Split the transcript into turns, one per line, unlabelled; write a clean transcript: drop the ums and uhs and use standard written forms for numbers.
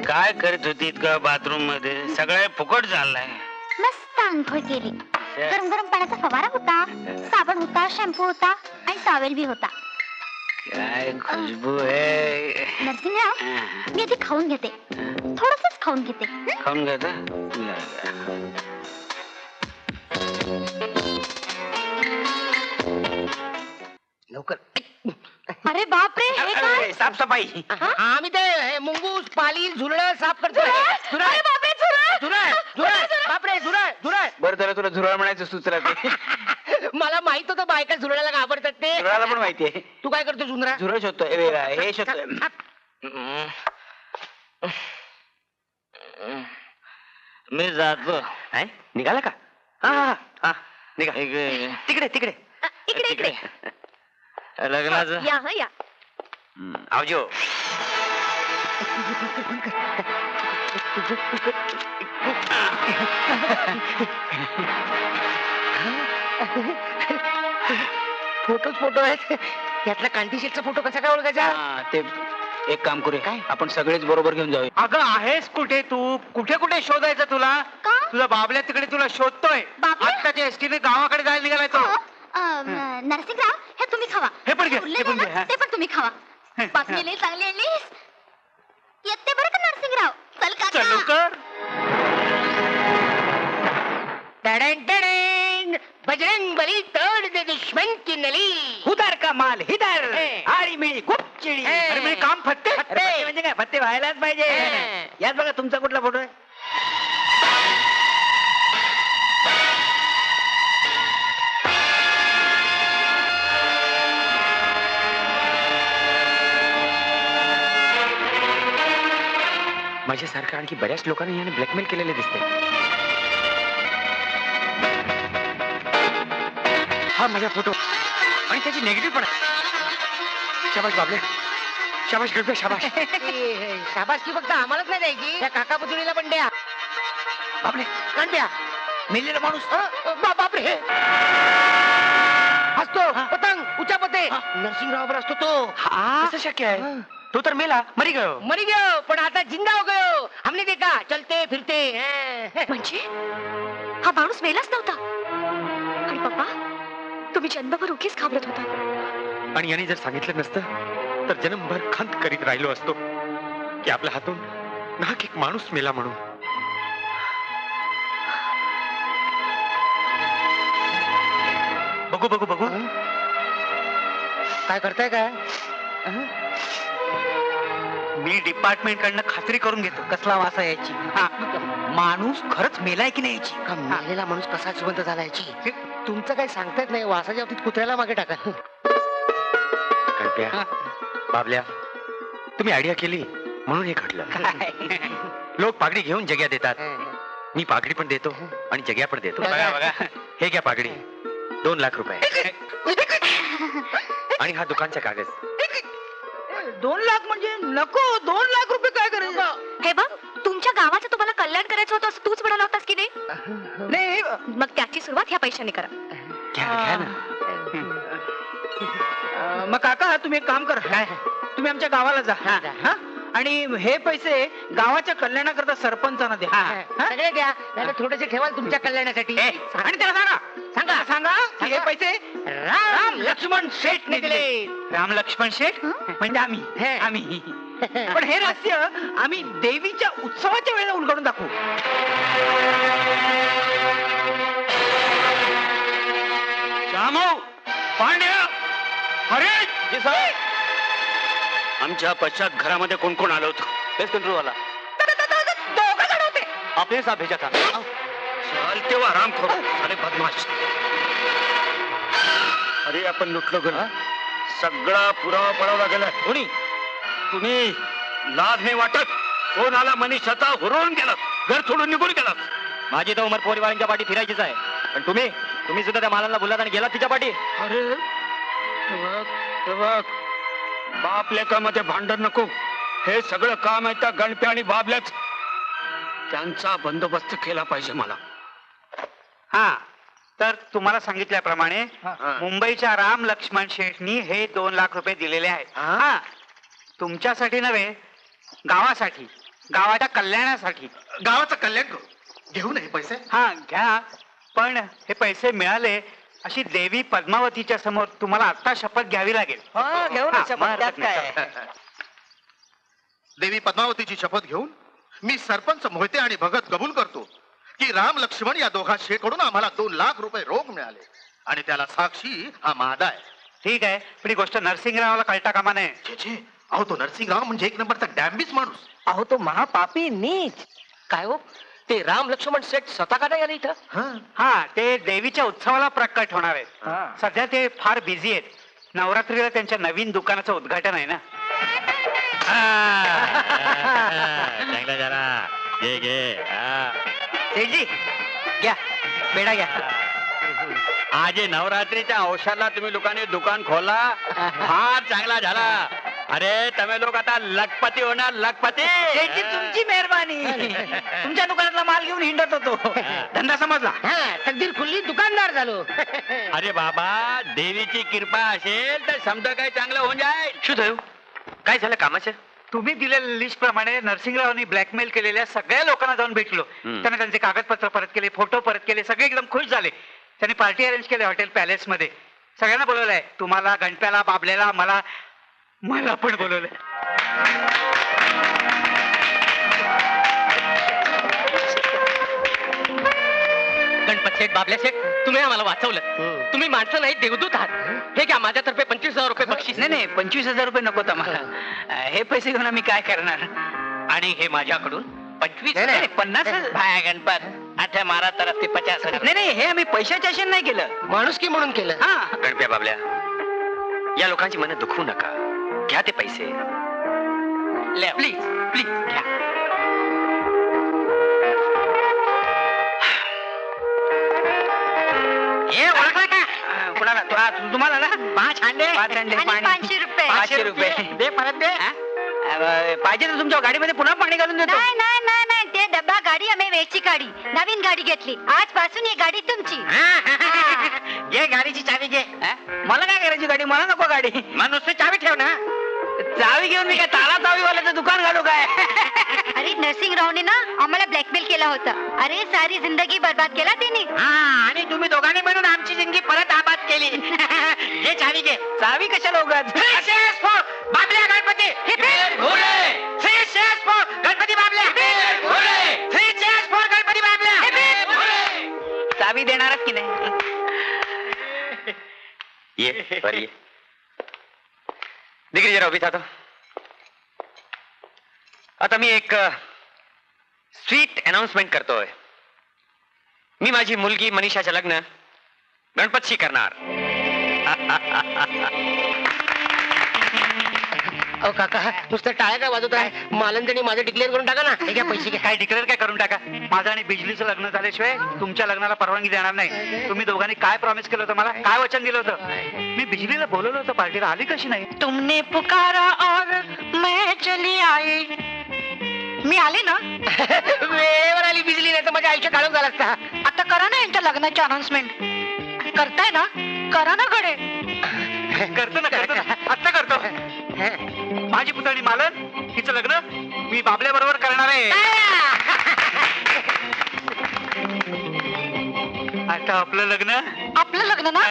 काय करत होती का बाथरूम मध्ये? सगळे फुकट झालंय.
मस्त आंघोळ केली. गरम गरम पाण्याचा फवारा होता, साबण होता, शॅम्पू होता आणि टॉवेल बी होता.
काय खुशबू आहे.
नरसिंहराव, मी आधी खाऊन घेते, थोडंसंच खाऊन घेते.
खाऊन घेता.
लवकर.
अरे बापरे, हे काय?
साफसफाई.
आम्ही ते मुंगूस पालील झुरळ साफ करतोय.
अरे बापरे,
बापरे झुरळ.
बरं झालं तुला झुरळ म्हणायचं सुचलं ते.
मला माहित होतं बायका झुरळाला घाबरतात ते.
झुरळाला पण माहितीये.
तू काय करतो झुंजरा?
झुरळ शोधतोय. हे शोधतोय. मी जातो.
निघाला का? हा निघा. तिकडे तिकडे
इकडे
लग्नाचं
या या.
आवजो.
फोटोच फोटो आहेत. यातला कांती शेटचा फोटो कसा काय ओळखायचा?
ते एक काम करूया, आपण सगळेच बरोबर घेऊन जाऊया.
अगं आहेस कुठे तू? कुठे कुठे शोधायचं तुला?
का?
तुझा बाबल्या तिकडे तुला शोधतोय.
बाबल्या?
आत्ताच्या एसटीने गावाकडे जायला निघालाय तो.
नरसिंहराव, हे तुम्ही खावा.
हे पण घे,
उरलेलं
हे पण
आहे
घे,
ना,
हा.
ते पण तुम्ही खावा. बातमी लई चांगली आणलीस. येते बरं का नरसिंहराव. चल
चल
काका.
लवकर.
बजरंग बली तोड़ दे दुश्मन की नली.
उधार का माल हिदार.
हे.
आळी मिळी खूप चिळी.
हे.
अरे म्हणजे काम फत्ते.
फत्ते.
अरे फत्ते म्हणजे काय? फत्ते व्हायलाच पाहिजे.
हे.
यात बघा तुमचा कुठला फोटो आहे? माझ्यासारखं आणखी बऱ्याच लोकांनी याने ब्लॅकमेल केलेले दिसते. हा माझा फोटो आणि त्याची निगेटिव्ह पण आहे. शाबाश बाबले, शाबाश गडबे, शाबाश.
शाबास की फक्त आम्हालाच नाही द्यायची, त्या काका पुतळीला पण द्या.
बाबले
काढ द्या.
मेलेला माणूस.
बापरे, असतो पतंग उचापते. नरसिंहराव असतो तो.
कसं शक्य आहे? तो तर मेला, मरी गयो.
मरी गयो पण आता जिंदा हो गयो. हमने देखा चलते फिरते.
म्हणजे हा माणूस मेलाच नव्हता. आणि पप्पा, तुम्ही जन्मभर उगीच घाबरत होता.
आणि याने जर सांगितलं नसतं तर जन्मभर खंत करीत राहिलो असतो की आपल्या हातून नाहक एक माणूस मेला म्हणून. बघू बघू बघू.
काय करताय काय?
मी डिपार्टमेंट कडनं खात्री करून घेतो कसला वासा याची. माणूस खरंच मेलाय की नाही याची.
का मेलेला माणूस कसा जिवंत झाला याची तुमचं काही सांगता येत नाही. वासाच्या बाबतीत कुत्र्याला मागे टाका.
बाबल्या, तुम्ही आयडिया केली म्हणून हे घडलं. लोक पागडी घेऊन जग्या देतात. मी पागडी पण देतो आणि जग्या पण देतो.
बघा, बघा.
हे घ्या पागडी, 2 लाख रुपये. आणि हा दुकानचा कागद.
2 लाख म्हणजे नको. 2 लाख रुपये काय करायचं?
हे बघ, तुमच्या गावाचं तुम्हाला कल्याण करायचं होतं असं तूच म्हणाला होतास की नाही?
नाही
मग त्याची सुरुवात ह्या पैशाने करा.
घ्या ना.
मग काका तुम्ही एक काम करा. तुम्ही आमच्या गावाला जा. हा? आणि हे पैसे गावाच्या कल्याणाकरता सरपंचांना द्या. सगळे द्या, नाही थोडेसे ठेवाल तुमच्या कल्याणासाठी. आणि त्याला सांगा सांगा की हे पैसे राम लक्ष्मण शेठने दिले.
राम लक्ष्मण शेठ
म्हणजे आम्ही पण हे रहस्य आम्ही देवीच्या उत्सवाच्या वेळेला उलगडून दाखवू.
रामो, पांड्या, हरे जी साहेब. आमच्या पश्चात घरामध्ये कोण कोण आलं होतं?
बेस्ट कंट्रोल वाला.
2 जण होते.
आपने साथ भेजा था.
चल तेव्हा आराम करू. अरे बदमाश. अरे आपण लुटलो गेलो. सगळा पुरावा पळवला गेला. कोणी? तुम्ही लाज नाही वाटत? कोण आला? मनीषाचा हुरळून गेला, घर सोडून निघून गेला.
माझी तर उमर पोरीवाल्यांच्या पाठी फिरायचीच आहे. पण तुम्ही सुद्धा त्या मालांना बोललात आणि गेलात तिच्या पाठी.
अरे बघ, बाप लेकामध्ये भांडण नको. हे सगळं काम आहे त्या गणप्या आणि बाबल्याच. त्यांचा बंदोबस्त केला पाहिजे मला.
हा, तर तुम्हाला सांगितल्याप्रमाणे मुंबईच्या राम लक्ष्मण शेठनी हे 2 लाख रुपये दिलेले आहेत. हा, तुमच्यासाठी नव्हे, गावासाठी.
गावाच्या कल्याणासाठी.
गावाचं कल्याण करू. घेऊ नये पैसे.
हा घ्या, पण हे पैसे मिळाले अशी देवी पद्मावतीच्या समोर तुम्हाला आता शपथ घ्यावी लागेल.
घेऊ ना शपथ, त्यात काय.
देवी पद्मावतीची शपथ घेऊन मी सरपंच मोहिते आणि भगत कबूल करतो की राम लक्ष्मण या दोघा शेकडून आम्हाला 2 लाख रुपये रोख मिळाले आणि त्याला साक्षी हा मादा आहे.
ठीक आहे, पण ही गोष्ट नरसिंगरावला कळता कामा नये.
छे छे, अहो तो नरसिंहराव म्हणजे 1 नंबरचा डॅम्बिस माणूस.
अहो तो महापापी नीच. काय हो, ते राम लक्ष्मण सेठ स्वतः का नाही आले इथं?
हा, ते देवीच्या उत्सवाला प्रकट होणार आहेत. सध्या ते फार बिझी आहेत. नवरात्रीला त्यांच्या नवीन दुकानाचं उद्घाटन आहे ना.
चांगला जरा घे घे.
सेठजी घ्या, बेडा घ्या.
आज नवरात्रीच्या औषधाला तुम्ही लोकांनी दुकान खोला, फार चांगला झाला. अरे तुम्ही लोक आता लखपती होणार, लखपती.
सेठजी तुमची मेहरबानी. तुमच्या दुकानातला माल घेऊन हिंडत होतो, धंदा समजला.
तकदीर खुल्ली, दुकानदार झालो.
अरे बाबा, देवीची कृपा असेल तर समजा काही चांगलं होऊन जाईल.
शुद्ध काय झालं कामाचं?
तुम्ही दिलेल्या लिस्ट प्रमाणे नरसिंगरावांनी ब्लॅकमेल केलेल्या सगळ्या लोकांना जाऊन भेटलो. त्यांना त्यांचे कागदपत्र परत केले, फोटो परत केले, सगळे एकदम खुश झाले. त्यांनी पार्टी अरेंज केली हॉटेल पॅलेस मध्ये. सगळ्यांना बोलवलंय, तुम्हाला, गणप्याला, बाबल्याला, मला पण बोलवलंय.
गणपत शेठ, बाबल्या शेठ, तुम्ही आम्हाला वाचवलं. तुम्ही माणसं नाही, देवदूत आहात. हे घ्या, माझ्यातर्फे 25,000 रुपये बक्षीस.
नाही 25,000 रुपये नको आम्हाला. हे पैसे घेऊन आम्ही काय करणार?
आणि हे माझ्याकडून 25.
नाही, 50.
भाया गणपत, आता मारा तरफ ते 50.
नाही, हे आम्ही पैशाच्या आशेने नाही केलं.
माणुसकी म्हणून केलं.
हा,
गणप्या बाबल्या, या लोकांची मनं दुखवू नका. घ्या ते पैसे.
प्लीज प्लीज घ्या.
हे ओळखलं का?
कुणाला? तुम्हाला ना
5 अंडे
5 अंडे,
आणि
पाणी.
500 रुपये.
500 रुपये
दे, परत दे.
पाहिजे तर तुमच्या गाडीमध्ये पुन्हा पाणी घालून देतो.
नाही नाही नाही नाही, ते डब्बा गाडी आम्ही वेगची गाडी, नवीन गाडी घेतली. आजपासून ही गाडी तुमची.
घे, गाडीची चावी घे.
मला काय करायची गाडी? मला नको गाडी.
मग नुसतं चावी ठेव ना.
चावी घेऊन मी काय ताला चावीवाल्याचं दुकान घालू काय?
अरे नरसिंगरावने ना आम्हाला ब्लॅकमेल केला होता. अरे सारी जिंदगी बर्बाद केला तिने.
आणि तुम्ही दोघांनी मिळून आमची जिंदगी परत आबाद केली. घे, चावी घे.
चावी कशाला उगाच?
बाबल्या गणपती. गणपती बाबल्या. गणपती बाबल्या.
चावी देणारच की नाही?
ये बर ये. दिग्री जरा उभी था. आता मी एक स्वीट अनाउन्समेंट करतोय. मी माझी मुलगी मनीषाचं लग्न गणपतशी करणार.
अहो काका, नुसतं टाळ्या काय वाजवत आहे? मालंदनी माझं डिक्लेअर करून टाका ना. हे घ्या पैसे घ्या.
काय डिक्लेअर काय करून टाका. माझं आणि बिजलीचं लग्न झाल्याशिवाय तुमच्या लग्नाला परवानगी देणार नाही. तुम्ही दोघांनी काय प्रॉमिस केलं होतं मला? काय वचन दिलं होतं? मी बिजलीला बोलवलं होतं पार्टीला, आली कशी नाही?
तुमने पुकारा और मैं चली आई.
मी आले ना.
वेळेवर आली बिजली, नाही तर माझ्या आयुष्य काढून झालं असता.
आता करा ना यांच्या लग्नाची अनाउन्समेंट. करताय ना? करा ना कडे.
करतो ना, आत्ता करतो. माझी पुतणी मालन, हिचं लग्न मी बाबल्या बरोबर करणार आहे. आता आपलं लग्न.
आपलं लग्न ना.